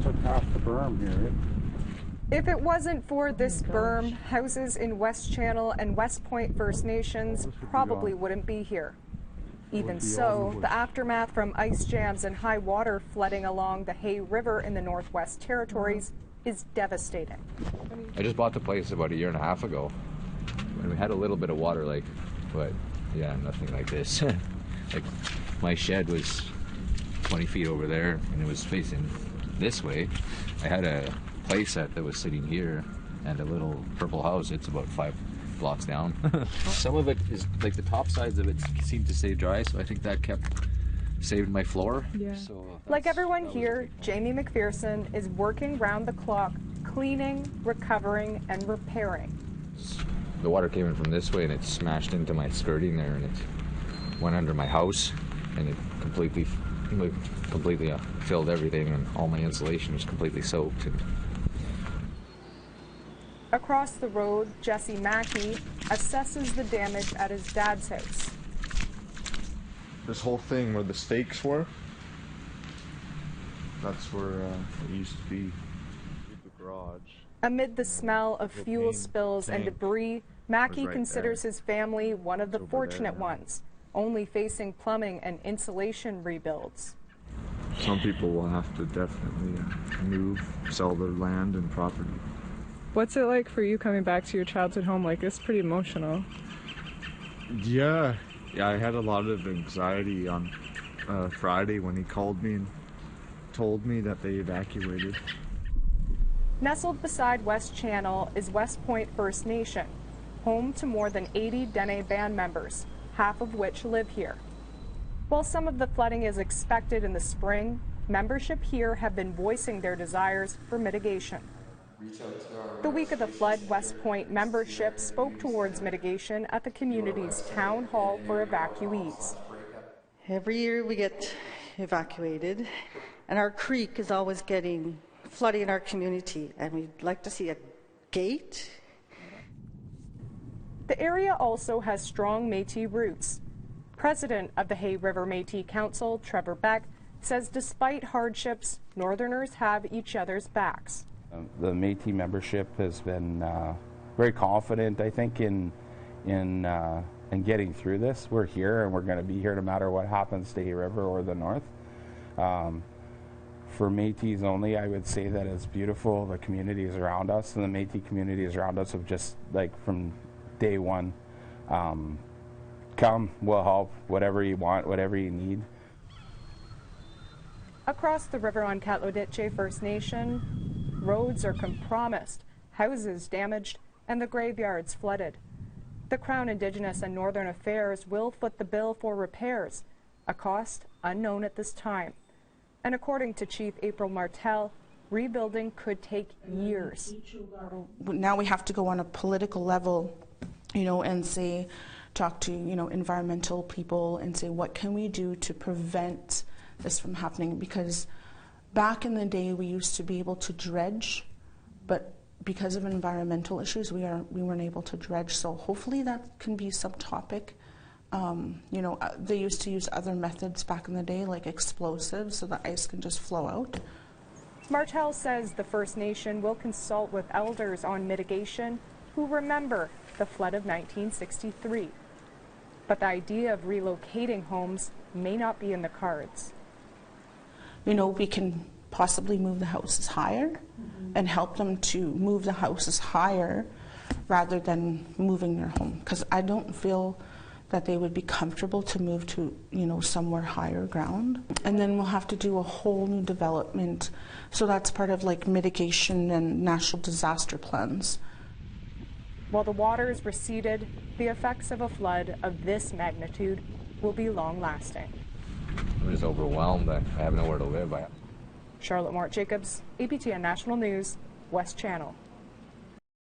took half the berm here. If it wasn't for this berm, houses in West Channel and West Point First Nations probably wouldn't be here. Even so, the aftermath from ice jams and high water flooding along the Hay River in the Northwest Territories is devastating. I just bought the place about a year and a half ago, and we had a little bit of water, but yeah, nothing like this. Like, my shed was 20 feet over there, and it was facing this way. I had a playset that was sitting here, and a little purple house. It's about 5 blocks down. Some of it is, like, the top sides of it seemed to stay dry, so I think that saved my floor. Yeah. So like everyone here, Jamie McPherson is working round the clock, cleaning, recovering, and repairing. The water came in from this way, and it smashed into my skirting there, and it went under my house, and it completely filled everything, and all my insulation was completely soaked. Across the road, Jesse Mackey assesses the damage at his dad's house. This whole thing where the stakes were, that's where it used to be the garage. Amid the smell of fuel spills and debris, Mackey considers his family one of the fortunate ones, only facing plumbing and insulation rebuilds. Some people will have to definitely sell their land and property. What's it like for you coming back to your childhood home? Like, it's pretty emotional. Yeah, I had a lot of anxiety on Friday when he called me and told me that they evacuated. Nestled beside West Channel is West Point First Nation, home to more than 80 Dene band members, half of which live here. While some of the flooding is expected in the spring, membership here have been voicing their desires for mitigation. The week of the flood, West Point membership spoke towards mitigation at the community's town hall for evacuees. Every year we get evacuated, and our creek is always getting flooding in our community, and we'd like to see a gate. The area also has strong Métis roots. President of the Hay River Métis Council, Trevor Beck, says despite hardships, Northerners have each other's backs. The Métis membership has been very confident, I think, in getting through this. We're here, and we're going to be here no matter what happens to Hay River or the North. For Métis only, I would say that it's beautiful. The communities around us and the Métis communities around us have just, like, from day one, come, we'll help, whatever you want, whatever you need. Across the river on Katloditche First Nation, roads are compromised, houses damaged, and the graveyards flooded. The Crown Indigenous and Northern Affairs will foot the bill for repairs, a cost unknown at this time. And according to Chief April Martel, rebuilding could take years. Now we have to go on a political level, and say, talk to, environmental people and say, what can we do to prevent this from happening? Because back in the day, we used to be able to dredge, but because of environmental issues, we weren't able to dredge. So hopefully that can be some topic. They used to use other methods back in the day, like explosives, so the ice can just flow out. Martel says the First Nation will consult with elders on mitigation who remember the flood of 1963. But the idea of relocating homes may not be in the cards. We can possibly move the houses higher and help them to move the houses higher rather than moving their home. Because I don't feel that they would be comfortable to move to, somewhere higher ground. And then we'll have to do a whole new development. So that's part of like mitigation and national disaster plans. While the waters receded, the effects of a flood of this magnitude will be long-lasting. I'm just overwhelmed. I have nowhere to live. Charlotte Mort Jacobs, APTN National News, West Channel.